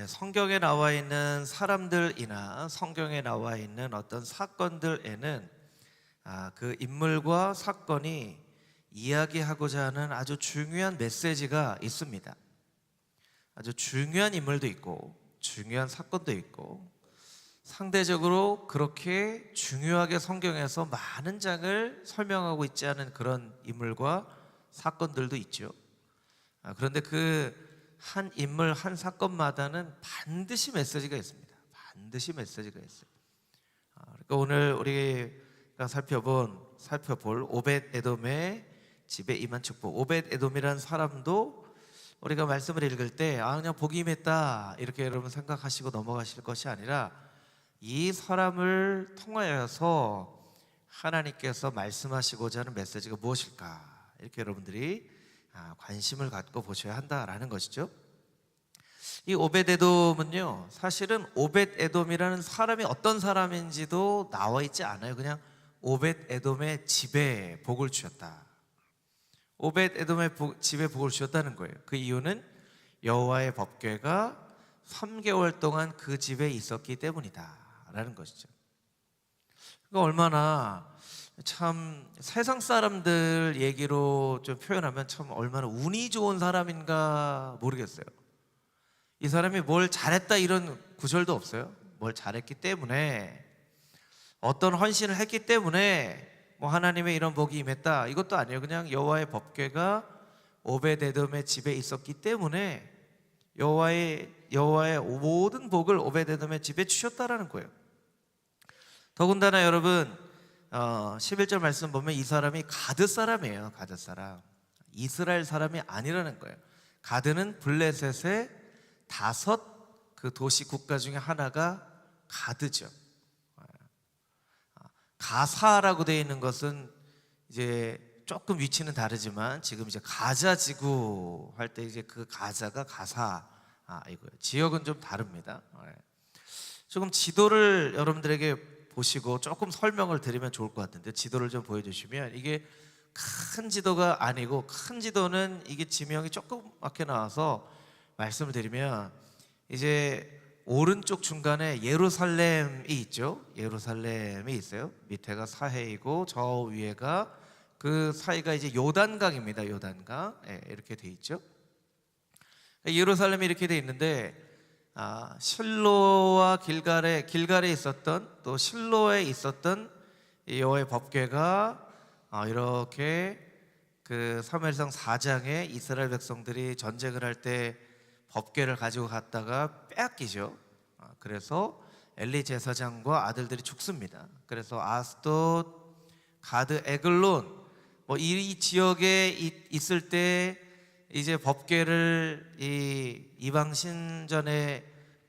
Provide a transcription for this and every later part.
성경에 나와 있는 사람들이나 성경에 나와 있는 어떤 사건들에는 그 인물과 사건이 이야기하고자 하는 아주 중요한 메시지가 있습니다. 아주 중요한 인물도 있고 중요한 사건도 있고 상대적으로 그렇게 중요하게 성경에서 많은 장을 설명하고 있지 않은 그런 인물과 사건들도 있죠. 그런데 그 한 인물 한 사건마다는 반드시 메시지가 있습니다. 반드시 메시지가 있어요. 그러니까 오늘 우리가 살펴볼 오벳 에돔의 집에 임한 축복. 오벳 에돔이라는 사람도 우리가 말씀을 읽을 때 그냥 복이 임했다 이렇게 여러분 생각하시고 넘어가실 것이 아니라 이 사람을 통하여서 하나님께서 말씀하시고자 하는 메시지가 무엇일까 이렇게 여러분들이 관심을 갖고 보셔야 한다라는 것이죠. 이 오벳 에돔은요, 사실은 오벳 에돔이라는 사람이 어떤 사람인지도 나와 있지 않아요. 그냥 오벳 에돔의 집에 복을 주셨다. 오벳 에돔의 집에 복을 주셨다는 거예요. 그 이유는 여호와의 법궤가 3개월 동안 그 집에 있었기 때문이다 라는 것이죠. 그러니까 얼마나 참 세상 사람들 얘기로 좀 표현하면 참 얼마나 운이 좋은 사람인가 모르겠어요. 이 사람이 뭘 잘했다 이런 구절도 없어요. 뭘 잘했기 때문에, 어떤 헌신을 했기 때문에 뭐 하나님의 이런 복이 임했다 이것도 아니에요. 그냥 여호와의 법궤가 오벳 에돔의 집에 있었기 때문에 여호와의 모든 복을 오벳 에돔의 집에 주셨다라는 거예요. 더군다나 여러분 11절 말씀 보면 이 사람이 가드 사람이에요. 가드 사람, 이스라엘 사람이 아니라는 거예요. 가드는 블레셋의 5 그 도시 국가 중에 하나가 가드죠. 가사라고 되어 있는 것은 이제 조금 위치는 다르지만 지금 이제 가자 지구 할 때 이제 그 가자가 가사 이거예요. 지역은 좀 다릅니다. 조금 지도를 여러분들에게 보시고 조금 설명을 드리면 좋을 것 같은데, 지도를 좀 보여주시면, 이게 큰 지도가 아니고, 큰 지도는 이게 지명이 조그맣게 나와서 말씀을 드리면, 이제 오른쪽 중간에 예루살렘이 있죠. 예루살렘이 있어요. 밑에가 사해이고 저 위에가, 그 사이가 이제 요단강입니다. 요단강. 이렇게 돼 있죠. 예루살렘이 이렇게 돼 있는데 실로와 길갈에 있었던, 또 실로에 있었던 여호와의 법궤가 이렇게 그 사무엘상 4장에 이스라엘 백성들이 전쟁을 할 때 법궤를 가지고 갔다가 빼앗기죠. 그래서 엘리 제사장과 아들들이 죽습니다. 그래서 아스돗, 가드, 에글론 이 지역에 있을 때 이제 법궤를 이 이방 신전에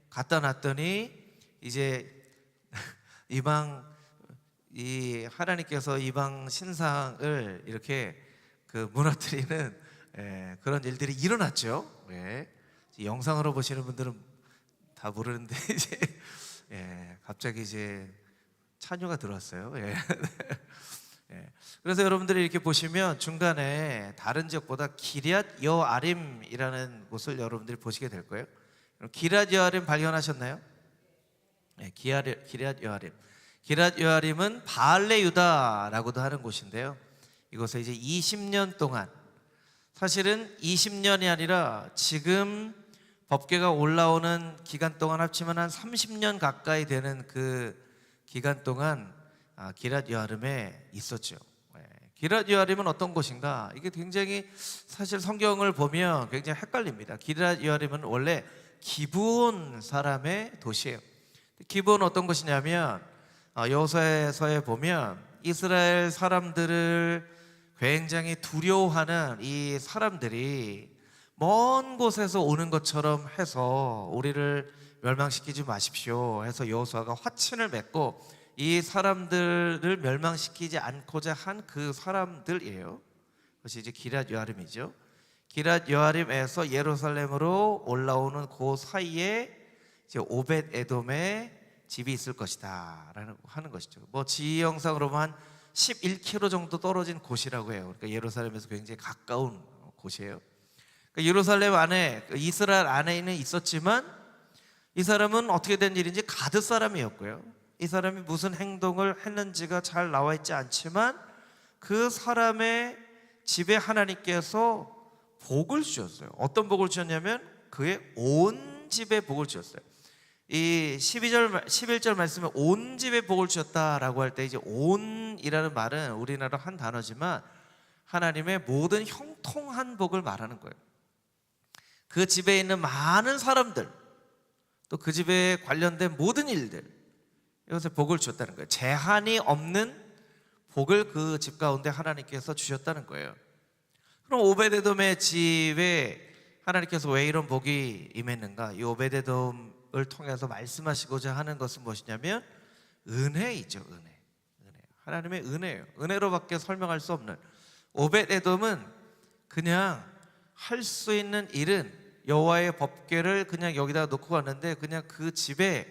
갖다 놨더니 이제 하나님께서 이방 신상을 이렇게 그 무너뜨리는 그런 일들이 일어났죠. 영상으로 보시는 분들은 다 모르는데 이제 갑자기 이제 찬유가 들어왔어요. 그래서 여러분들이 이렇게 보시면 중간에 다른 지역보다 기럇 여아림이라는 곳을 여러분들이 보시게 될 거예요. 기럇 여아림 발견하셨나요? 기럇 여아림. 기럇 여아림은 바알레 유다라고도 하는 곳인데요. 이곳에 이제 20년 동안, 사실은 20년이 아니라 지금 법궤가 올라오는 기간 동안 합치면 한 30년 가까이 되는 그 기간 동안 기럇 여아림에 있었죠. 기럇 여아림은 어떤 곳인가? 이게 굉장히 사실 성경을 보면 굉장히 헷갈립니다. 기럇 여아림은 원래 기브온 사람의 도시예요. 기브온은 어떤 곳이냐면 여호수아서에 보면 이스라엘 사람들을 굉장히 두려워하는 이 사람들이 먼 곳에서 오는 것처럼 해서 우리를 멸망시키지 마십시오 해서 여호수아가 화친을 맺고 이 사람들을 멸망시키지 않고자 한 그 사람들이에요. 그것이 이제 기럇 여아림이죠. 기럇 여아림에서 예루살렘으로 올라오는 그 사이에 이제 오벳 에돔의 집이 있을 것이다 라는 하는 것이죠. 지형상으로 보면 한 11km 정도 떨어진 곳이라고 해요. 그러니까 예루살렘에서 굉장히 가까운 곳이에요. 예루살렘 안에, 이스라엘 안에는 있었지만 이 사람은 어떻게 된 일인지 가드 사람이었고요. 이 사람이 무슨 행동을 했는지가 잘 나와 있지 않지만 그 사람의 집에 하나님께서 복을 주셨어요. 어떤 복을 주셨냐면 그의 온 집에 복을 주셨어요. 이 11절 말씀에 온 집에 복을 주셨다라고 할 때, 이제 온이라는 말은 우리나라 한 단어지만 하나님의 모든 형통한 복을 말하는 거예요. 그 집에 있는 많은 사람들, 또 그 집에 관련된 모든 일들, 이것에 복을 주셨다는 거예요. 제한이 없는 복을 그 집 가운데 하나님께서 주셨다는 거예요. 그럼 오베데돔의 집에 하나님께서 왜 이런 복이 임했는가? 이 오베데돔을 통해서 말씀하시고자 하는 것은 무엇이냐면 은혜이죠. 은혜. 하나님의 은혜예요. 은혜로밖에 설명할 수 없는. 오베데돔은 그냥 할 수 있는 일은 여호와의 법궤를 그냥 여기다 놓고 갔는데, 그냥 그 집에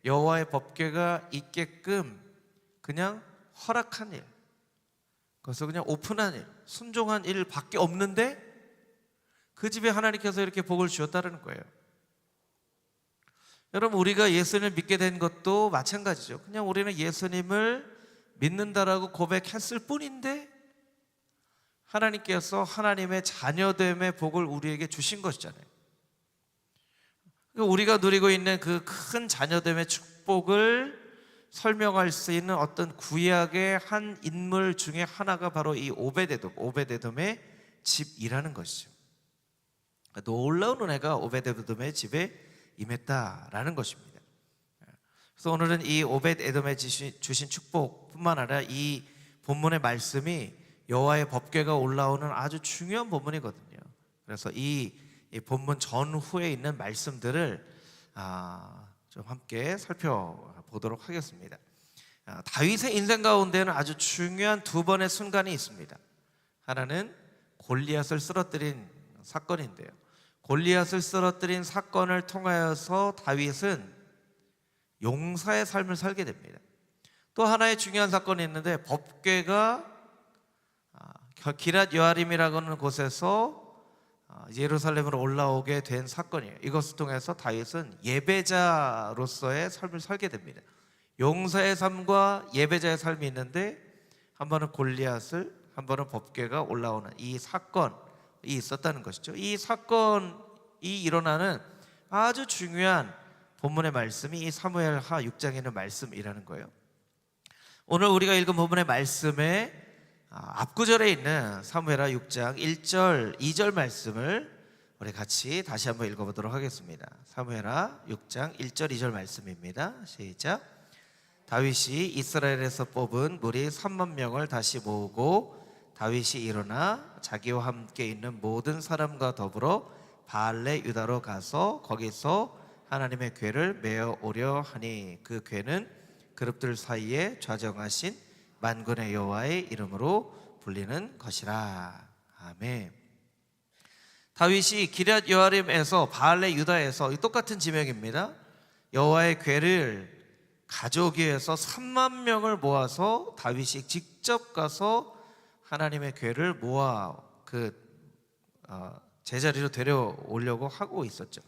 여호와의 법궤가 있게끔 그냥 허락한 일, 그래서 그냥 오픈한 일, 순종한 일밖에 없는데 그 집에 하나님께서 이렇게 복을 주셨다는 거예요. 여러분, 우리가 예수님을 믿게 된 것도 마찬가지죠. 그냥 우리는 예수님을 믿는다라고 고백했을 뿐인데 하나님께서 하나님의 자녀됨의 복을 우리에게 주신 것이잖아요. 우리가 누리고 있는 그 큰 자녀됨의 축복을 설명할 수 있는 어떤 구약의 한 인물 중에 하나가 바로 이 오베데돔의 집이라는 것이죠. 놀라운 은혜가 오베데돔의 집에 임했다라는 것입니다. 그래서 오늘은 이 오베데돔에 주신 축복뿐만 아니라 이 본문의 말씀이 여호와의 법궤가 올라오는 아주 중요한 본문이거든요. 그래서 이 본문 전후에 있는 말씀들을 좀 함께 살펴보도록 하겠습니다. 다윗의 인생 가운데는 아주 중요한 두 번의 순간이 있습니다. 하나는 골리앗을 쓰러뜨린 사건인데요, 골리앗을 쓰러뜨린 사건을 통하여서 다윗은 용사의 삶을 살게 됩니다. 또 하나의 중요한 사건이 있는데, 법궤가 기랏 여아림이라고 하는 곳에서 예루살렘으로 올라오게 된 사건이에요. 이것을 통해서 다윗은 예배자로서의 삶을 살게 됩니다. 용사의 삶과 예배자의 삶이 있는데, 한 번은 골리앗을, 한 번은 법궤가 올라오는 이 사건이 있었다는 것이죠. 이 사건이 일어나는 아주 중요한 본문의 말씀이 이 사무엘하 6장에 있는 말씀이라는 거예요. 오늘 우리가 읽은 본문의 말씀에 앞구절에 있는 사무엘하 6장 1절, 2절 말씀을 우리 같이 다시 한번 읽어보도록 하겠습니다. 사무엘하 6장 1절, 2절 말씀입니다. 시작. 다윗이 이스라엘에서 뽑은 무리 3만 명을 다시 모으고 다윗이 일어나 자기와 함께 있는 모든 사람과 더불어 바알레 유다로 가서 거기서 하나님의 궤를 메어 오려 하니 그 궤는 그룹들 사이에 좌정하신 만군의 여호와의 이름으로 불리는 것이라. 아멘. 다윗이 기럇 여아림에서 바알레 유다에서 똑같은 지명입니다. 여호와의 궤를 가져오기 위해서 3만 명을 모아서 다윗이 직접 가서 하나님의 궤를 모아 그 제자리로 데려오려고 하고 있었죠.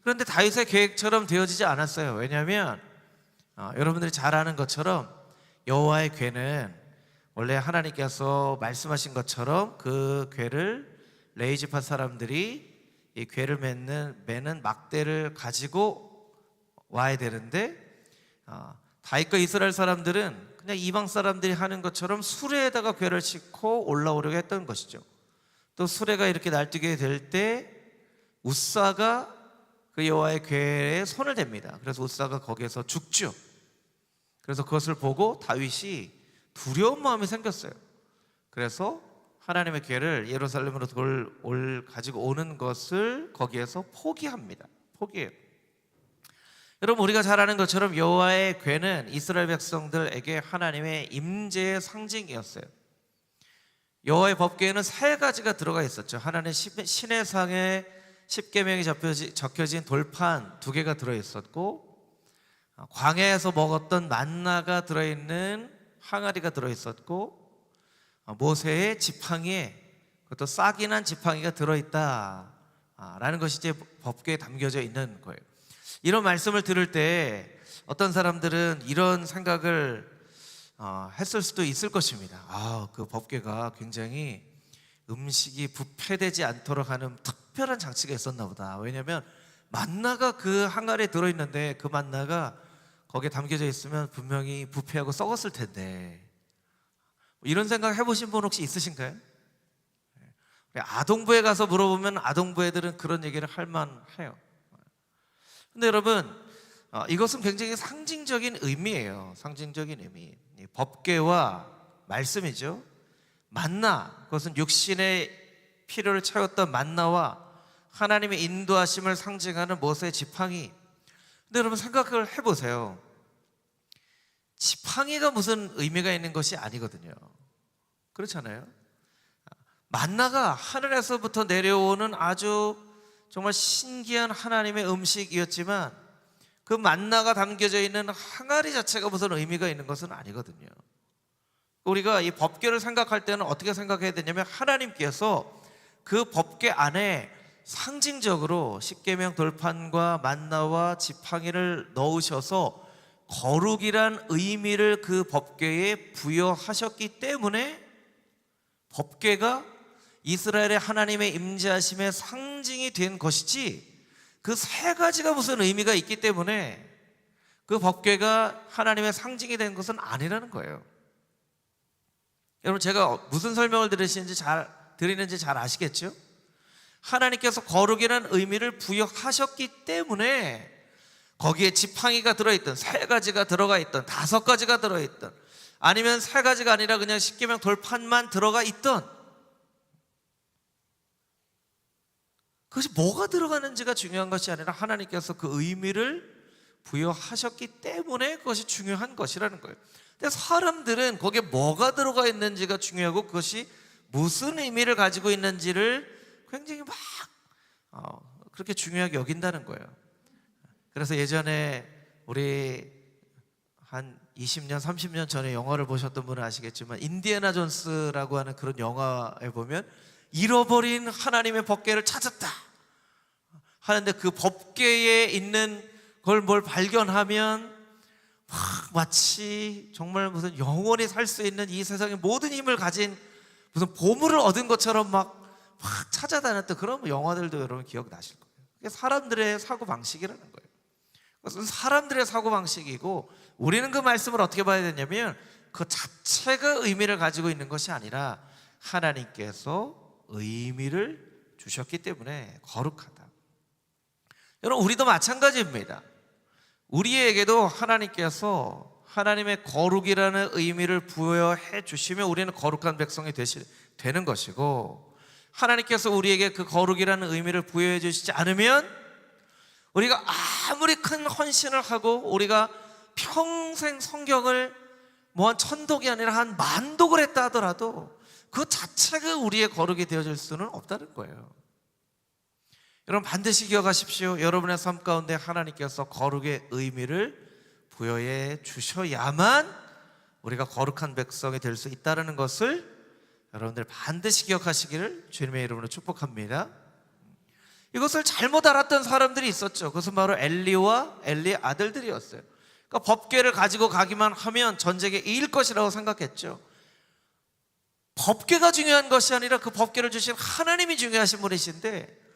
그런데 다윗의 계획처럼 되어지지 않았어요. 왜냐하면 여러분들이 잘 아는 것처럼 여호와의 궤는 원래 하나님께서 말씀하신 것처럼 그 궤를 레위지파 사람들이 이 궤를 매는 막대를 가지고 와야 되는데, 다윗과 이스라엘 사람들은 그냥 이방 사람들이 하는 것처럼 수레에다가 궤를 싣고 올라오려고 했던 것이죠. 또 수레가 이렇게 날뛰게 될 때 웃사가 그 여호와의 궤에 손을 댑니다. 그래서 웃사가 거기에서 죽죠. 그래서 그것을 보고 다윗이 두려운 마음이 생겼어요. 그래서 하나님의 궤를 예루살렘으로 가지고 오는 것을 거기에서 포기합니다. 포기해요. 여러분, 우리가 잘 아는 것처럼 여호와의 궤는 이스라엘 백성들에게 하나님의 임재의 상징이었어요. 여호와의 법궤에는 세 가지가 들어가 있었죠. 하나는 신의 상에 십계명이 적혀진 돌판 2개가 들어있었고, 광야에서 먹었던 만나가 들어있는 항아리가 들어있었고, 모세의 지팡이에, 그것도 싹이 난 지팡이가 들어있다라는 것이 이제 법궤에 담겨져 있는 거예요. 이런 말씀을 들을 때 어떤 사람들은 이런 생각을 했을 수도 있을 것입니다. 그 법궤가 굉장히 음식이 부패되지 않도록 하는 특별한 장치가 있었나 보다. 왜냐하면 만나가 그 항아리에 들어있는데 그 만나가 거기에 담겨져 있으면 분명히 부패하고 썩었을 텐데, 이런 생각 해보신 분 혹시 있으신가요? 아동부에 가서 물어보면 아동부애들은 그런 얘기를 할 만해요. 근데 여러분, 이것은 굉장히 상징적인 의미예요. 상징적인 의미. 법궤와 말씀이죠. 만나, 그것은 육신의 필요를 채웠던 만나와 하나님의 인도하심을 상징하는 모세의 지팡이. 근데 여러분 생각을 해보세요. 지팡이가 무슨 의미가 있는 것이 아니거든요. 그렇잖아요. 만나가 하늘에서부터 내려오는 아주 정말 신기한 하나님의 음식이었지만 그 만나가 담겨져 있는 항아리 자체가 무슨 의미가 있는 것은 아니거든요. 우리가 이 법궤를 생각할 때는 어떻게 생각해야 되냐면, 하나님께서 그 법궤 안에 상징적으로 십계명 돌판과 만나와 지팡이를 넣으셔서 거룩이란 의미를 그 법궤에 부여하셨기 때문에 법궤가 이스라엘의 하나님의 임재하심의 상징이 된 것이지, 그 세 가지가 무슨 의미가 있기 때문에 그 법궤가 하나님의 상징이 된 것은 아니라는 거예요. 여러분, 제가 무슨 설명을 드리는지 잘 아시겠죠? 하나님께서 거룩이라는 의미를 부여하셨기 때문에 거기에 지팡이가 들어있던, 세 가지가 들어가 있던, 다섯 가지가 들어있던, 아니면 세 가지가 아니라 그냥 십계명 돌판만 들어가 있던, 그것이 뭐가 들어가는지가 중요한 것이 아니라 하나님께서 그 의미를 부여하셨기 때문에 그것이 중요한 것이라는 거예요. 근데 사람들은 거기에 뭐가 들어가 있는지가 중요하고 그것이 무슨 의미를 가지고 있는지를 굉장히 그렇게 중요하게 여긴다는 거예요. 그래서 예전에 우리 한 20년, 30년 전에 영화를 보셨던 분은 아시겠지만, 인디애나 존스라고 하는 그런 영화에 보면 잃어버린 하나님의 법궤를 찾았다 하는데, 그 법궤에 있는 걸 뭘 발견하면 마치 정말 무슨 영원히 살 수 있는 이 세상의 모든 힘을 가진 무슨 보물을 얻은 것처럼 막 찾아다녔던 그런 영화들도 여러분 기억나실 거예요. 그게 사람들의 사고방식이라는 거예요. 그것은 사람들의 사고방식이고, 우리는 그 말씀을 어떻게 봐야 되냐면, 그 자체가 의미를 가지고 있는 것이 아니라 하나님께서 의미를 주셨기 때문에 거룩하다. 여러분, 우리도 마찬가지입니다. 우리에게도 하나님께서 하나님의 거룩이라는 의미를 부여해 주시면 우리는 거룩한 백성이 되는 것이고, 하나님께서 우리에게 그 거룩이라는 의미를 부여해 주시지 않으면 우리가 아무리 큰 헌신을 하고 우리가 평생 성경을 뭐 한 천독이 아니라 한 만독을 했다 하더라도 그 자체가 우리의 거룩이 되어질 수는 없다는 거예요. 여러분, 반드시 기억하십시오. 여러분의 삶 가운데 하나님께서 거룩의 의미를 부여해 주셔야만 우리가 거룩한 백성이 될 수 있다는 것을 여러분들 반드시 기억하시기를 주님의 이름으로 축복합니다. 이것을 잘못 알았던 사람들이 있었죠. 그것은 바로 엘리와 엘리의 아들들이었어요. 그러니까 법궤를 가지고 가기만 하면 전쟁에 이길 것이라고 생각했죠. 법궤가 중요한 것이 아니라 그 법궤를 주신 하나님이 중요하신 분이신데,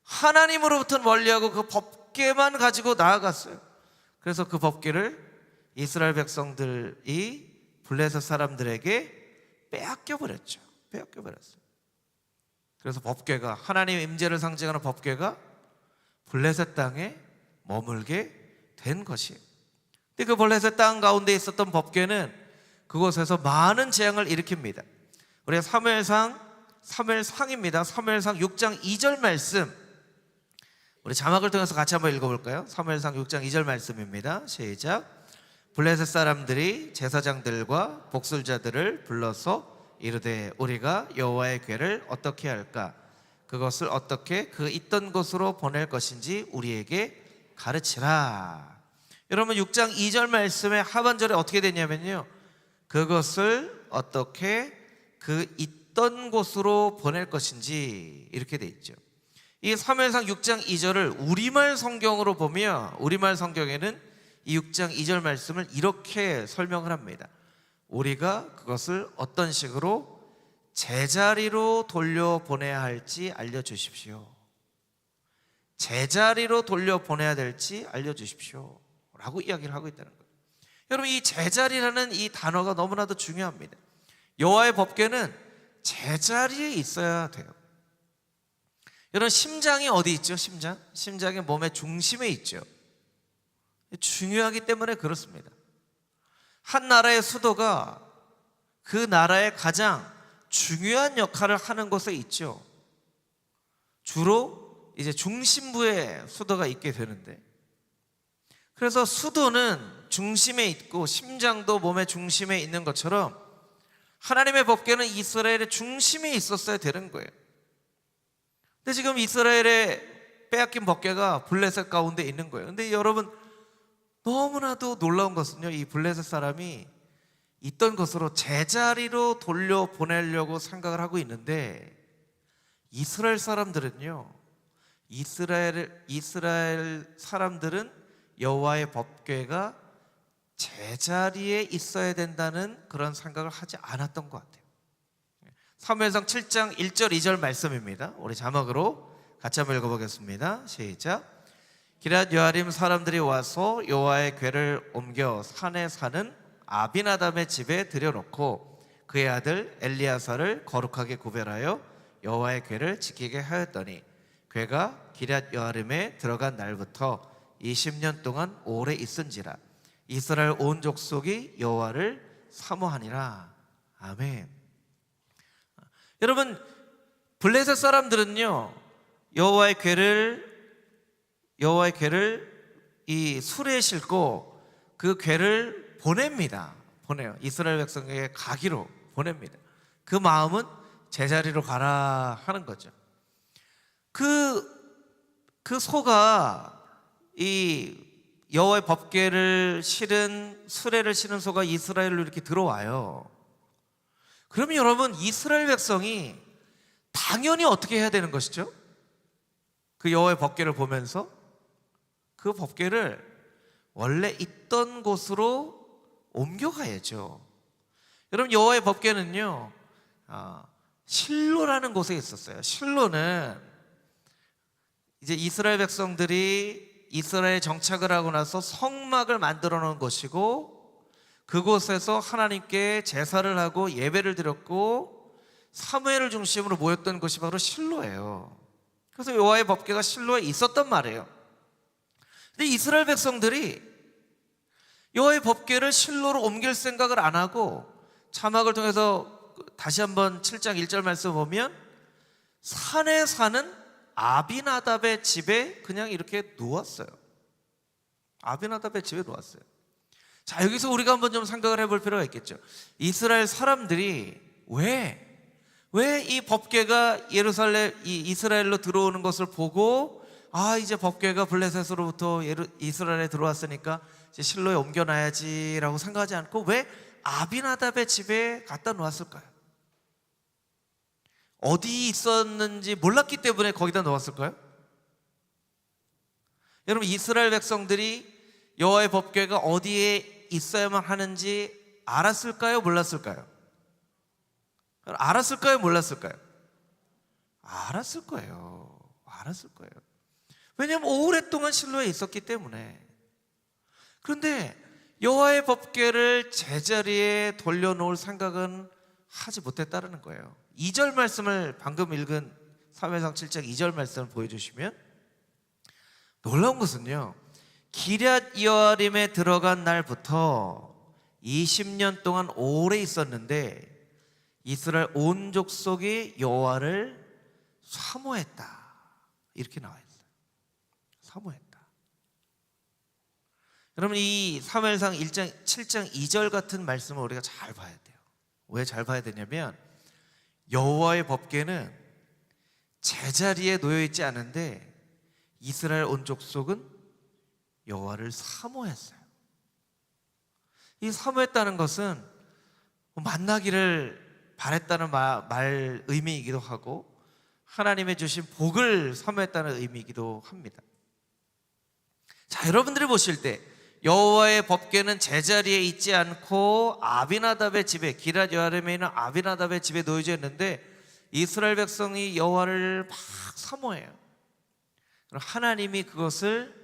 하나님으로부터 멀리하고 그 법궤만 가지고 나아갔어요. 그래서 그 법궤를 이스라엘 백성들이 블레셋 사람들에게 빼앗겨버렸죠. 빼앗겨버렸어요. 그래서 법궤가, 하나님의 임재를 상징하는 법궤가 블레셋 땅에 머물게 된 것이에요. 근데 그 블레셋 땅 가운데 있었던 법궤는 그곳에서 많은 재앙을 일으킵니다. 우리가 사무엘상입니다. 사무엘상 6장 2절 말씀, 우리 자막을 통해서 같이 한번 읽어볼까요? 사무엘상 6장 2절 말씀입니다. 시작. 블레셋 사람들이 제사장들과 복술자들을 불러서 이르되 우리가 여호와의 궤를 어떻게 할까? 그것을 어떻게 그 있던 곳으로 보낼 것인지 우리에게 가르치라. 여러분, 6장 2절 말씀의 하반절에 어떻게 되냐면요, 그것을 어떻게 그 있던 곳으로 보낼 것인지 이렇게 돼 있죠. 이 사무엘상 6장 2절을 우리말 성경으로 보면 우리말 성경에는 이 6장 2절 말씀을 이렇게 설명을 합니다. 우리가 그것을 어떤 식으로 제자리로 돌려보내야 할지 알려주십시오. 제자리로 돌려보내야 될지 알려주십시오 라고 이야기를 하고 있다는 거예요. 여러분, 이 제자리라는 이 단어가 너무나도 중요합니다. 여호와의 법궤는 제자리에 있어야 돼요. 여러분, 심장이 어디 있죠? 심장이 몸의 중심에 있죠. 중요하기 때문에 그렇습니다. 한 나라의 수도가 그 나라의 가장 중요한 역할을 하는 곳에 있죠. 주로 이제 중심부에 수도가 있게 되는데, 그래서 수도는 중심에 있고 심장도 몸의 중심에 있는 것처럼 하나님의 법궤는 이스라엘의 중심에 있었어야 되는 거예요. 근데 지금 이스라엘의 빼앗긴 법궤가 블레셋 가운데 있는 거예요. 근데 여러분, 너무나도 놀라운 것은요, 이 블레셋 사람이 있던 것으로 제자리로 돌려보내려고 생각을 하고 있는데, 이스라엘 사람들은요, 이스라엘 사람들은 여호와의 법궤가 제자리에 있어야 된다는 그런 생각을 하지 않았던 것 같아요. 사무엘상 7장 1절 2절 말씀입니다. 우리 자막으로 같이 한번 읽어보겠습니다. 시작. 기럇 여아림 사람들이 와서 여호와의 궤를 옮겨 산에 사는 아비나답의 집에 들여놓고 그의 아들 엘리야사를 거룩하게 구별하여 여호와의 궤를 지키게 하였더니 궤가 기럇 여아림에 들어간 날부터 20년 동안 오래 있은지라 이스라엘 온 족속이 여호와를 사모하니라. 아멘. 여러분, 블레셋 사람들은요, 여호와의 궤를 이 수레에 싣고 그 궤를 보내요. 이스라엘 백성에게 가기로 보냅니다. 그 마음은 제자리로 가라 하는 거죠. 그 소가 이 여호와의 법궤를 실은 수레를 실은 소가 이스라엘로 이렇게 들어와요. 그러면 여러분, 이스라엘 백성이 당연히 어떻게 해야 되는 것이죠? 그 여호와의 법궤를 보면서 그 법궤를 원래 있던 곳으로 옮겨가야죠. 여러분, 여호와의 법궤는요, 실로라는 곳에 있었어요. 실로는 이제 이스라엘 백성들이 이스라엘에 정착을 하고 나서 성막을 만들어 놓은 곳이고, 그곳에서 하나님께 제사를 하고 예배를 드렸고 사무엘을 중심으로 모였던 곳이 바로 실로예요. 그래서 여호와의 법궤가 실로에 있었단 말이에요. 근데 이스라엘 백성들이 여호와의 법궤를 실로로 옮길 생각을 안 하고 자막을 통해서 다시 한번 7장 1절 말씀 보면 산에 사는 아비나답의 집에 그냥 이렇게 누웠어요. 아비나답의 집에 누웠어요. 자, 여기서 우리가 한번 좀 생각을 해볼 필요가 있겠죠. 이스라엘 사람들이 왜 이 법궤가 이스라엘로 들어오는 것을 보고 이제 법궤가 블레셋으로부터 이스라엘에 들어왔으니까 이제 실로에 옮겨놔야지 라고 생각하지 않고 왜 아비나답의 집에 갖다 놓았을까요? 어디 있었는지 몰랐기 때문에 거기다 놓았을까요? 여러분, 이스라엘 백성들이 여호와의 법궤가 어디에 있어야만 하는지 알았을까요? 몰랐을까요? 알았을까요? 몰랐을까요? 알았을 거예요. 왜냐하면 오랫동안 실로에 있었기 때문에. 그런데 여호와의 법궤를 제자리에 돌려놓을 생각은 하지 못했다는 거예요. 2절 말씀을 방금 읽은 사무엘상 7장 2절 말씀을 보여주시면 놀라운 것은요, 기럇 여아림에 들어간 날부터 20년 동안 오래 있었는데 이스라엘 온 족속이 여호와를 사모했다 이렇게 나와 있어요. 사모했다. 여러분, 이 사무엘상 7장 2절 같은 말씀을 우리가 잘 봐야 돼요. 왜 잘 봐야 되냐면 여호와의 법궤는 제자리에 놓여있지 않은데 이스라엘 온 족속은 여호와를 사모했어요. 이 사모했다는 것은 만나기를 바랬다는 말 의미이기도 하고 하나님의 주신 복을 사모했다는 의미이기도 합니다. 자, 여러분들이 보실 때 여호와의 법궤는 제자리에 있지 않고 아비나답의 집에, 기럇 여아림에 있는 아비나답의 집에 놓여져 있는데 이스라엘 백성이 여호와를 막 사모해요. 그럼 하나님이 그것을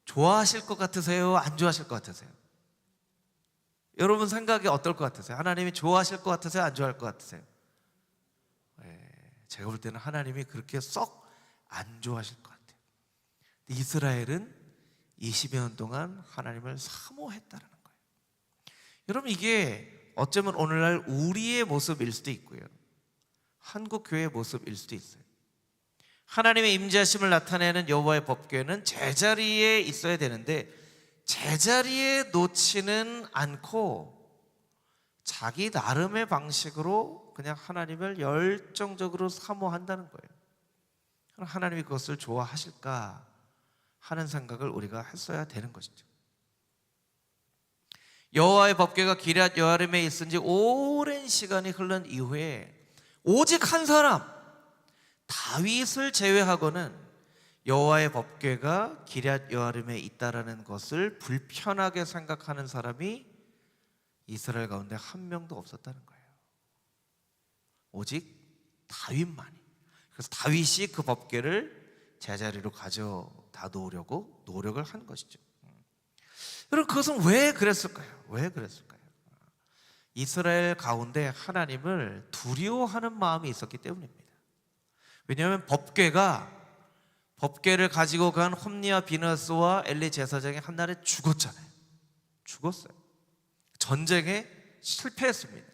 좋아하실 것 같으세요? 안 좋아하실 것 같으세요? 여러분 생각이 어떨 것 같으세요? 하나님이 좋아하실 것 같으세요? 안 좋아할 것 같으세요? 제가 볼 때는 하나님이 그렇게 썩 안 좋아하실 것 같아요. 이스라엘은 20여 년 동안 하나님을 사모했다는 거예요. 여러분, 이게 어쩌면 오늘날 우리의 모습일 수도 있고요, 한국 교회의 모습일 수도 있어요. 하나님의 임재하심을 나타내는 여호와의 법궤는 제자리에 있어야 되는데 제자리에 놓지는 않고 자기 나름의 방식으로 그냥 하나님을 열정적으로 사모한다는 거예요. 그럼 하나님이 그것을 좋아하실까 하는 생각을 우리가 했어야 되는 것이죠. 여호와의 법궤가 기럇 여아림에 있은 지 오랜 시간이 흐른 이후에 오직 한 사람, 다윗을 제외하고는 여호와의 법궤가 기럇 여아림에 있다라는 것을 불편하게 생각하는 사람이 이스라엘 가운데 한 명도 없었다는 거예요. 오직 다윗만이. 그래서 다윗이 그 법궤를 제자리로 가져다 놓으려고 노력을 한 것이죠. 여러분, 그것은 왜 그랬을까요? 왜 그랬을까요? 이스라엘 가운데 하나님을 두려워하는 마음이 있었기 때문입니다. 왜냐하면 법궤를 가지고 간 홈리와 비너스와 엘리 제사장이 한날에 죽었잖아요. 죽었어요. 전쟁에 실패했습니다.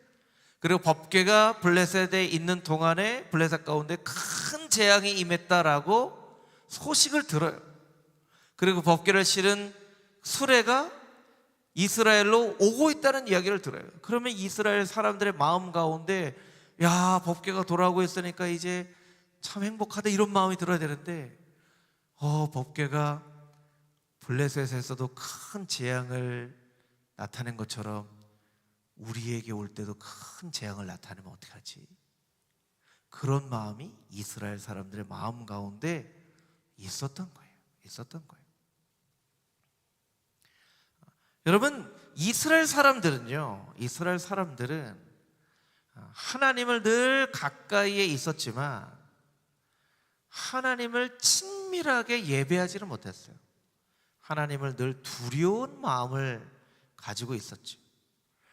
그리고 법궤가 블레셋에 있는 동안에 블레셋 가운데 큰 재앙이 임했다라고 소식을 들어요. 그리고 법궤를 실은 수레가 이스라엘로 오고 있다는 이야기를 들어요. 그러면 이스라엘 사람들의 마음 가운데, 야, 법궤가 돌아오고 있으니까 이제 참 행복하다, 이런 마음이 들어야 되는데 법궤가 블레셋에서도 큰 재앙을 나타낸 것처럼 우리에게 올 때도 큰 재앙을 나타내면 어떡하지? 그런 마음이 이스라엘 사람들의 마음 가운데 있었던 거예요. 여러분, 이스라엘 사람들은 하나님을 늘 가까이에 있었지만 하나님을 친밀하게 예배하지는 못했어요. 하나님을 늘 두려운 마음을 가지고 있었죠.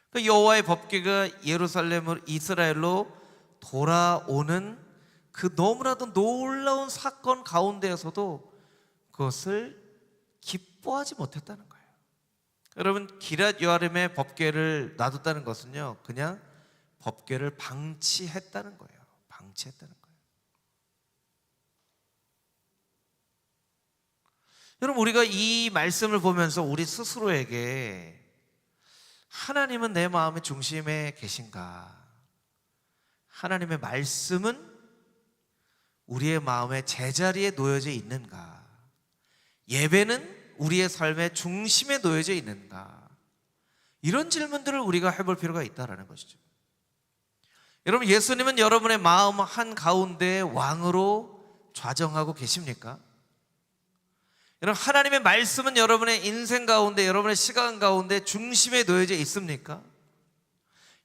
그 여호와의 법궤가 예루살렘을 이스라엘로 돌아오는 그 너무나도 놀라운 사건 가운데에서도 그것을 기뻐하지 못했다는 거예요. 여러분, 기럇 여아림의 법궤를 놔뒀다는 것은요, 그냥 법궤를 방치했다는 거예요. 여러분, 우리가 이 말씀을 보면서 우리 스스로에게 하나님은 내 마음의 중심에 계신가? 하나님의 말씀은 우리의 마음의 제자리에 놓여져 있는가? 예배는 우리의 삶의 중심에 놓여져 있는가? 이런 질문들을 우리가 해볼 필요가 있다는 것이죠. 여러분, 예수님은 여러분의 마음 한가운데 왕으로 좌정하고 계십니까? 여러분, 하나님의 말씀은 여러분의 인생 가운데, 여러분의 시간 가운데 중심에 놓여져 있습니까?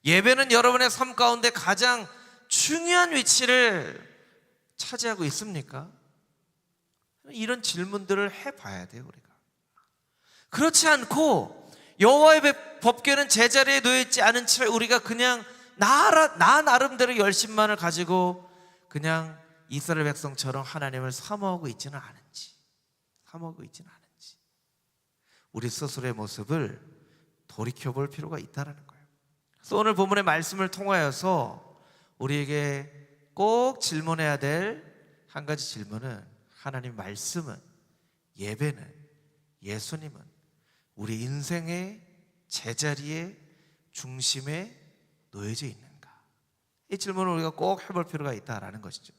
예배는 여러분의 삶 가운데 가장 중요한 위치를 차지하고 있습니까? 이런 질문들을 해봐야 돼요, 우리가. 그렇지 않고 여호와의 법궤는 제자리에 놓여있지 않은 채 우리가 그냥 나 나름대로 열심만을 가지고 그냥 이스라엘 백성처럼 하나님을 사모하고 있지는 않은지, 우리 스스로의 모습을 돌이켜볼 필요가 있다는 거예요. 그래서 오늘 본문의 말씀을 통하여서 우리에게 꼭 질문해야 될 한 가지 질문은, 하나님 말씀은, 예배는, 예수님은 우리 인생의 제자리에 중심에 놓여져 있는가? 이 질문을 우리가 꼭 해볼 필요가 있다는 것이죠.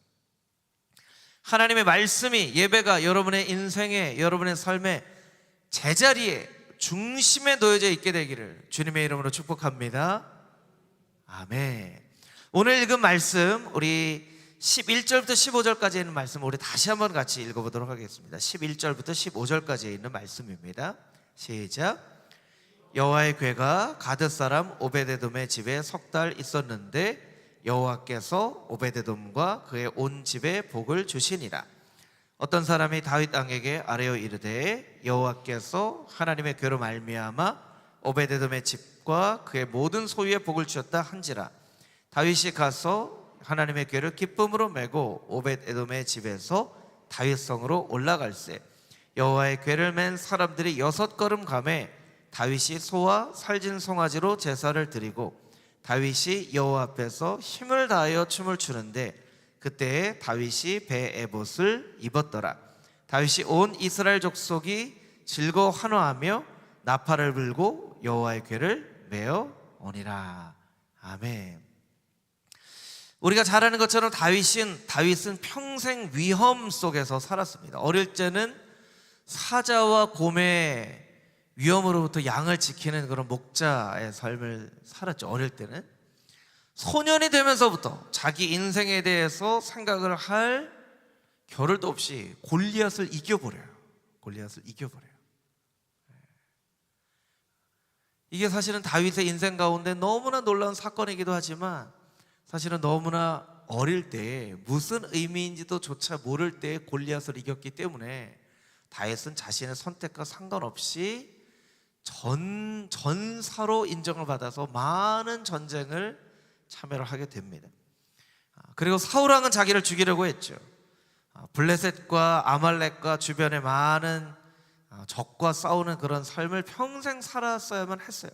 하나님의 말씀이, 예배가 여러분의 인생에, 여러분의 삶에 제자리에 중심에 놓여져 있게 되기를 주님의 이름으로 축복합니다. 아멘. 오늘 읽은 말씀, 우리 11절부터 15절까지 있는 말씀 우리 다시 한번 같이 읽어보도록 하겠습니다. 11절부터 15절까지 있는 말씀입니다. 시작. 여호와의 궤가 가드 사람 오베데돔의 집에 석 달 있었는데 여호와께서 오베데돔과 그의 온 집에 복을 주시니라. 어떤 사람이 다윗 왕에게 아뢰어 이르되 여호와께서 하나님의 궤로 말미암아 오베데돔의 집과 그의 모든 소유에 복을 주셨다 한지라. 다윗이 가서 하나님의 궤를 기쁨으로 메고 오벳에돔의 집에서 다윗성으로 올라갈새 여호와의 궤를 맨 사람들이 6걸음 가매 다윗이 소와 살진 송아지로 제사를 드리고 다윗이 여호와 앞에서 힘을 다하여 춤을 추는데 그때에 다윗이 배 에봇을 입었더라. 다윗이 온 이스라엘 족속이 즐거워 환호하며 나팔을 불고 여호와의 궤를 메어 오니라. 아멘. 우리가 잘 아는 것처럼 다윗은 평생 위험 속에서 살았습니다. 어릴 때는 사자와 곰의 위험으로부터 양을 지키는 그런 목자의 삶을 살았죠. 어릴 때는. 소년이 되면서부터 자기 인생에 대해서 생각을 할 겨를도 없이 골리앗을 이겨버려요. 이게 사실은 다윗의 인생 가운데 너무나 놀라운 사건이기도 하지만 사실은 너무나 어릴 때 무슨 의미인지도 조차 모를 때 골리앗을 이겼기 때문에 다윗은 자신의 선택과 상관없이 전사로 인정을 받아서 많은 전쟁을 참여를 하게 됩니다. 그리고 사울왕은 자기를 죽이려고 했죠. 블레셋과 아말렉과 주변의 많은 적과 싸우는 그런 삶을 평생 살았어야만 했어요.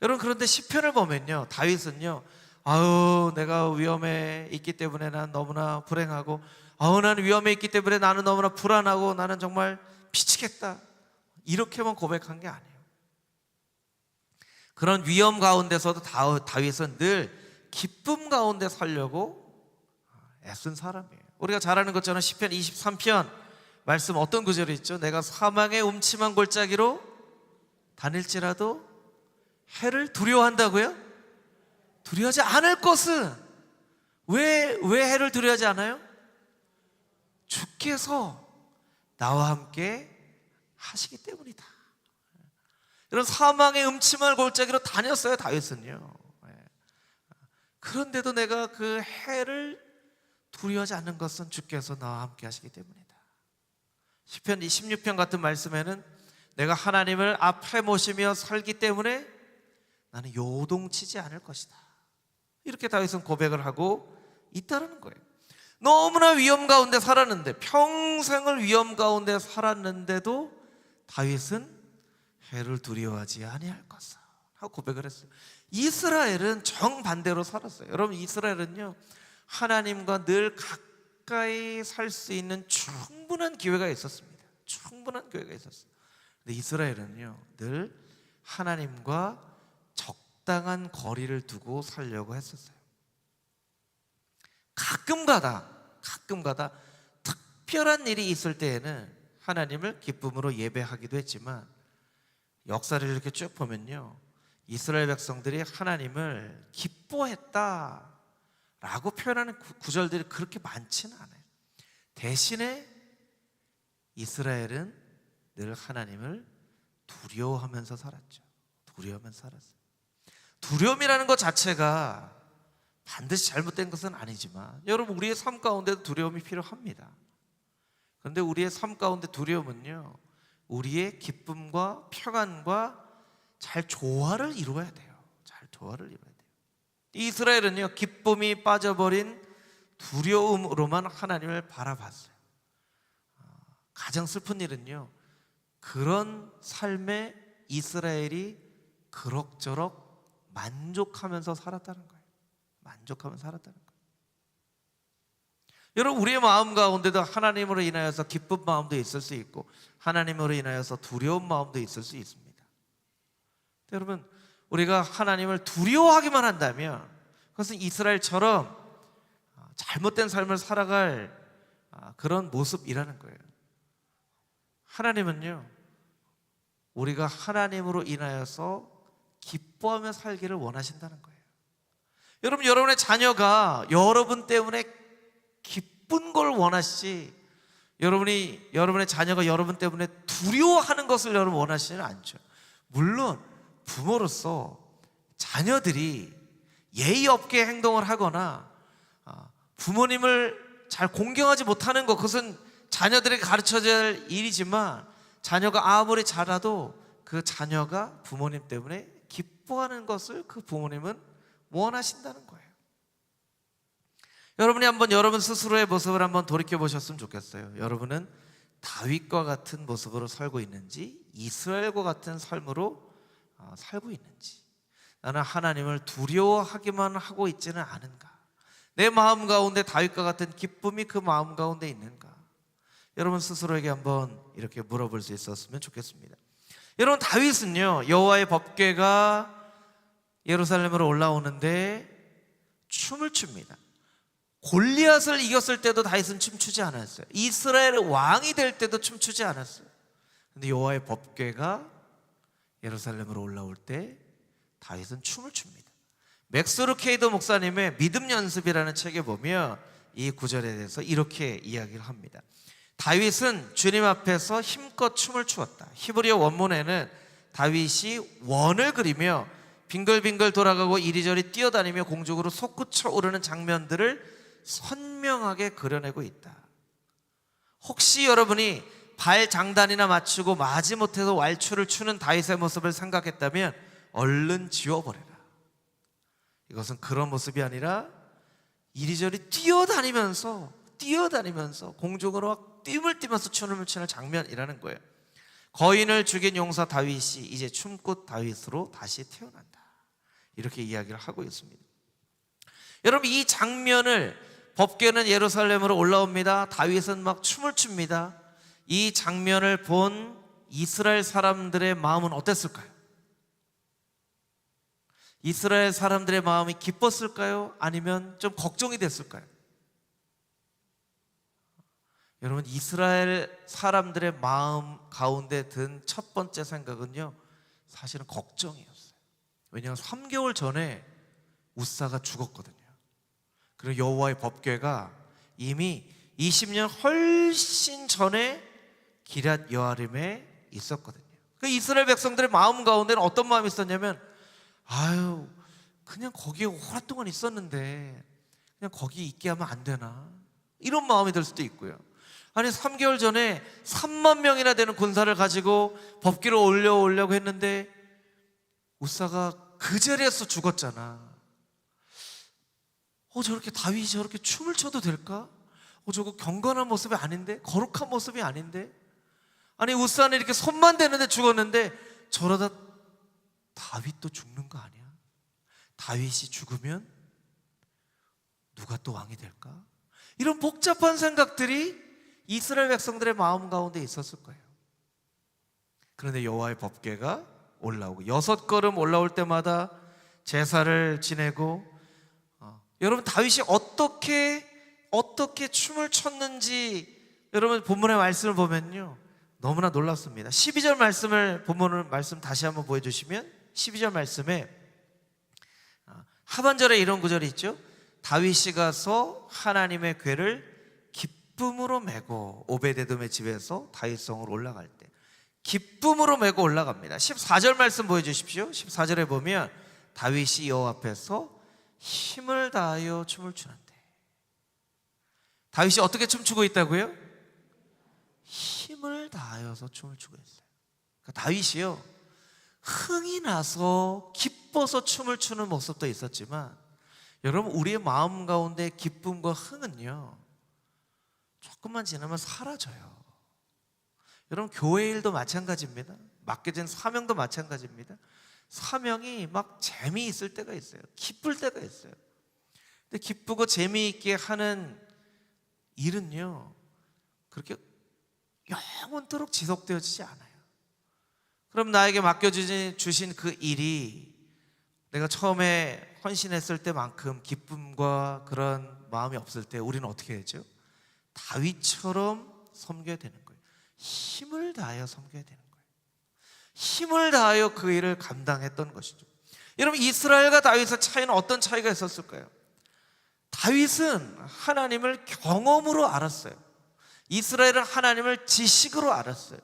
여러분, 그런데 시편을 보면요, 다윗은요, 아유 내가 위험에 있기 때문에 난 너무나 불행하고, 아유 나는 위험에 있기 때문에 나는 너무나 불안하고, 나는 정말 미치겠다, 이렇게만 고백한 게 아니에요. 그런 위험 가운데서도 다윗은 늘 기쁨 가운데 살려고 애쓴 사람이에요. 우리가 잘 아는 것처럼 시편 23편 말씀 어떤 구절이 있죠? 내가 사망의 음침한 골짜기로 다닐지라도 해를 두려워한다고요? 두려워하지 않을 것은 왜 해를 두려워하지 않아요? 주께서 나와 함께 하시기 때문이다. 이런 사망의 음침한 골짜기로 다녔어요, 다윗은요. 그런데도 내가 그 해를 두려워하지 않는 것은 주께서 나와 함께 하시기 때문이다. 시편 26편 같은 말씀에는 내가 하나님을 앞에 모시며 살기 때문에 나는 요동치지 않을 것이다, 이렇게 다윗은 고백을 하고 있다는 거예요. 너무나 위험 가운데 살았는데, 평생을 위험 가운데 살았는데도 다윗은 해를 두려워하지 아니할 것을 하고 고백을 했어요. 이스라엘은 정반대로 살았어요. 여러분, 이스라엘은요 하나님과 늘 가까이 살 수 있는 충분한 기회가 있었습니다. 충분한 기회가 있었어요. 근데 이스라엘은요 늘 하나님과 적당한 거리를 두고 살려고 했었어요. 가끔가다 특별한 일이 있을 때에는 하나님을 기쁨으로 예배하기도 했지만, 역사를 이렇게 쭉 보면요 이스라엘 백성들이 하나님을 기뻐했다라고 표현하는 구절들이 그렇게 많지는 않아요. 대신에 이스라엘은 늘 하나님을 두려워하면서 살았죠. 두려움이라는 것 자체가 반드시 잘못된 것은 아니지만, 여러분 우리의 삶 가운데도 두려움이 필요합니다. 그런데 우리의 삶 가운데 두려움은요 우리의 기쁨과 평안과 잘 조화를 이루어야 돼요. 이스라엘은요 기쁨이 빠져버린 두려움으로만 하나님을 바라봤어요. 가장 슬픈 일은요 그런 삶에 이스라엘이 그럭저럭 만족하면서 살았다는 거예요. 여러분, 우리의 마음 가운데도 하나님으로 인하여서 기쁜 마음도 있을 수 있고, 하나님으로 인하여서 두려운 마음도 있을 수 있습니다. 여러분, 우리가 하나님을 두려워하기만 한다면 그것은 이스라엘처럼 잘못된 삶을 살아갈 그런 모습이라는 거예요. 하나님은요 우리가 하나님으로 인하여서 기뻐하며 살기를 원하신다는 거예요. 여러분, 여러분의 자녀가 여러분 때문에 기쁜 걸 원하시지, 여러분의 자녀가 여러분 때문에 두려워하는 것을 여러분 원하시지는 않죠. 물론 부모로서 자녀들이 예의 없게 행동을 하거나 부모님을 잘 공경하지 못하는 것, 그것은 자녀들에게 가르쳐야 할 일이지만, 자녀가 아무리 잘해도 그 자녀가 부모님 때문에 기뻐하는 것을 그 부모님은 원하신다는 거예요. 여러분이 한번 여러분 스스로의 모습을 한번 돌이켜 보셨으면 좋겠어요. 여러분은 다윗과 같은 모습으로 살고 있는지, 이스라엘과 같은 삶으로 살고 있는지, 나는 하나님을 두려워하기만 하고 있지는 않은가, 내 마음 가운데 다윗과 같은 기쁨이 그 마음 가운데 있는가, 여러분 스스로에게 한번 이렇게 물어볼 수 있었으면 좋겠습니다. 여러분, 다윗은요, 여호와의 법궤가 예루살렘으로 올라오는데 춤을 춥니다. 골리앗을 이겼을 때도 다윗은 춤추지 않았어요. 이스라엘의 왕이 될 때도 춤추지 않았어요. 근데 여호와의 법궤가 예루살렘으로 올라올 때 다윗은 춤을 춥니다. 맥스루 케이더 목사님의 믿음 연습이라는 책에 보면 이 구절에 대해서 이렇게 이야기를 합니다. 다윗은 주님 앞에서 힘껏 춤을 추었다. 히브리어 원문에는 다윗이 원을 그리며 빙글빙글 돌아가고 이리저리 뛰어다니며 공중으로 솟구쳐 오르는 장면들을 선명하게 그려내고 있다. 혹시 여러분이 발 장단이나 맞추고 마지못해서 왈츠를 추는 다윗의 모습을 생각했다면 얼른 지워버려라. 이것은 그런 모습이 아니라 이리저리 뛰어다니면서 공중으로 막 띄물 뛰면서 춤을 추는 장면이라는 거예요. 거인을 죽인 용사 다윗이 이제 춤꽃 다윗으로 다시 태어난다, 이렇게 이야기를 하고 있습니다. 여러분, 이 장면을, 법궤는 예루살렘으로 올라옵니다. 다윗은 막 춤을 춥니다. 이 장면을 본 이스라엘 사람들의 마음은 어땠을까요? 이스라엘 사람들의 마음이 기뻤을까요? 아니면 좀 걱정이 됐을까요? 여러분, 이스라엘 사람들의 마음 가운데 든 첫 번째 생각은요, 사실은 걱정이었어요. 왜냐하면 3개월 전에 우사가 죽었거든요. 그리고 여호와의 법궤가 이미 20년 훨씬 전에 기럇 여아림에 있었거든요. 그 이스라엘 백성들의 마음 가운데는 어떤 마음이 있었냐면, 그냥 거기에 오랫동안 있었는데 그냥 거기 있게 하면 안 되나, 이런 마음이 들 수도 있고요. 아니, 3개월 전에 3만 명이나 되는 군사를 가지고 법궤를 올려오려고 했는데 우사가 그 자리에서 죽었잖아. 저렇게 다윗이 저렇게 춤을 춰도 될까? 저거 경건한 모습이 아닌데, 거룩한 모습이 아닌데. 아니, 우사는 이렇게 손만 대는데 죽었는데 저러다 다윗도 죽는 거 아니야? 다윗이 죽으면 누가 또 왕이 될까? 이런 복잡한 생각들이 이스라엘 백성들의 마음 가운데 있었을 거예요. 그런데 여호와의 법궤가 올라오고 6걸음 올라올 때마다 제사를 지내고, 여러분, 다윗이 어떻게 춤을 췄는지 여러분 본문의 말씀을 보면요, 너무나 놀랍습니다. 12절 말씀을, 본문 말씀 다시 한번 보여주시면 12절 말씀에 하반절에 이런 구절이 있죠. 다윗이 가서 하나님의 궤를 기쁨으로 메고 오베데돔의 집에서 다윗성으로 올라갈 때 기쁨으로 메고 올라갑니다. 14절 말씀 보여주십시오. 14절에 보면 다윗이 여호와 앞에서 힘을 다하여 춤을 추는데, 다윗이 어떻게 춤추고 있다고요? 힘을 다하여서 춤을 추고 있어요. 그러니까 다윗이요, 흥이 나서 기뻐서 춤을 추는 모습도 있었지만, 여러분, 우리의 마음 가운데 기쁨과 흥은요, 조금만 지나면 사라져요. 여러분, 교회 일도 마찬가지입니다. 맡겨진 사명도 마찬가지입니다. 사명이 막 재미있을 때가 있어요. 기쁠 때가 있어요. 근데 기쁘고 재미있게 하는 일은요, 그렇게 영원토록 지속되어지지 않아요. 그럼 나에게 맡겨주신 그 일이 내가 처음에 헌신했을 때만큼 기쁨과 그런 마음이 없을 때 우리는 어떻게 했죠? 다윗처럼 섬겨야 되는 거예요. 힘을 다하여 섬겨야 되는 거예요. 힘을 다하여 그 일을 감당했던 것이죠. 여러분, 이스라엘과 다윗의 차이는 어떤 차이가 있었을까요? 다윗은 하나님을 경험으로 알았어요. 이스라엘은 하나님을 지식으로 알았어요.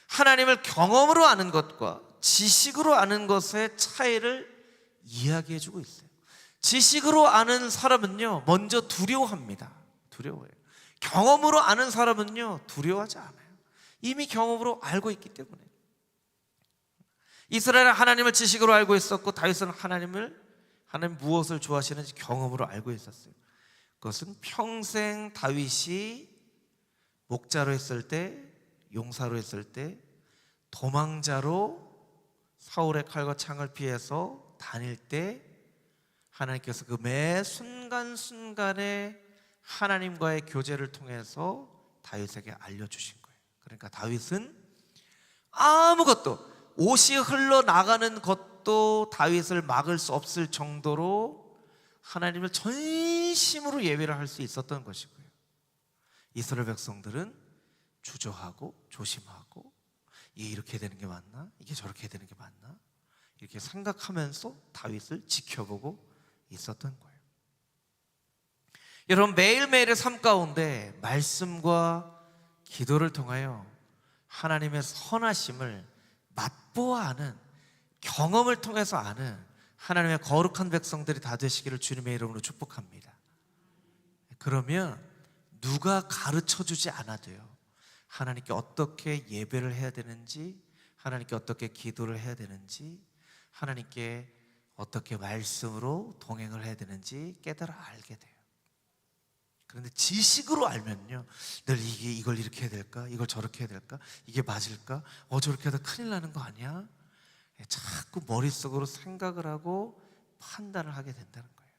하나님을 경험으로 아는 것과 지식으로 아는 것의 차이를 이야기해 주고 있어요. 지식으로 아는 사람은요, 먼저 두려워합니다. 두려워해요. 경험으로 아는 사람은요, 두려워하지 않아요. 이미 경험으로 알고 있기 때문에. 이스라엘은 하나님을 지식으로 알고 있었고, 다윗은 하나님 무엇을 좋아하시는지 경험으로 알고 있었어요. 그것은 평생 다윗이 목자로 했을 때, 용사로 했을 때, 도망자로 사울의 칼과 창을 피해서 다닐 때 하나님께서 그 매 순간순간에 하나님과의 교제를 통해서 다윗에게 알려주신 거예요. 그러니까 다윗은 아무것도, 옷이 흘러나가는 것도 다윗을 막을 수 없을 정도로 하나님을 전심으로 예배를 할 수 있었던 것이고요. 이스라엘 백성들은 주저하고 조심하고, 이게 이렇게 되는 게 맞나? 이게 저렇게 되는 게 맞나? 이렇게 생각하면서 다윗을 지켜보고 있었던 거예요. 여러분, 매일매일의 삶 가운데 말씀과 기도를 통하여 하나님의 선하심을 맛보아하는, 경험을 통해서 아는 하나님의 거룩한 백성들이 다 되시기를 주님의 이름으로 축복합니다. 그러면 누가 가르쳐주지 않아도요, 하나님께 어떻게 예배를 해야 되는지, 하나님께 어떻게 기도를 해야 되는지, 하나님께 어떻게 말씀으로 동행을 해야 되는지 깨달아 알게 돼요. 그런데 지식으로 알면요, 늘 이걸 이렇게 해야 될까? 이걸 저렇게 해야 될까? 이게 맞을까? 저렇게 하다 큰일 나는 거 아니야? 자꾸 머릿속으로 생각을 하고 판단을 하게 된다는 거예요.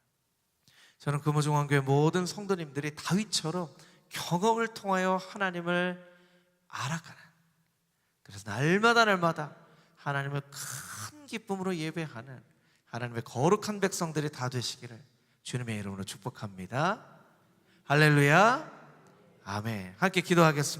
저는 금호중앙교회 모든 성도님들이 다윗처럼 경험을 통하여 하나님을 알아가는, 그래서 날마다 하나님을 큰 기쁨으로 예배하는 하나님의 거룩한 백성들이 다 되시기를 주님의 이름으로 축복합니다. 할렐루야, 아멘. 함께 기도하겠습니다.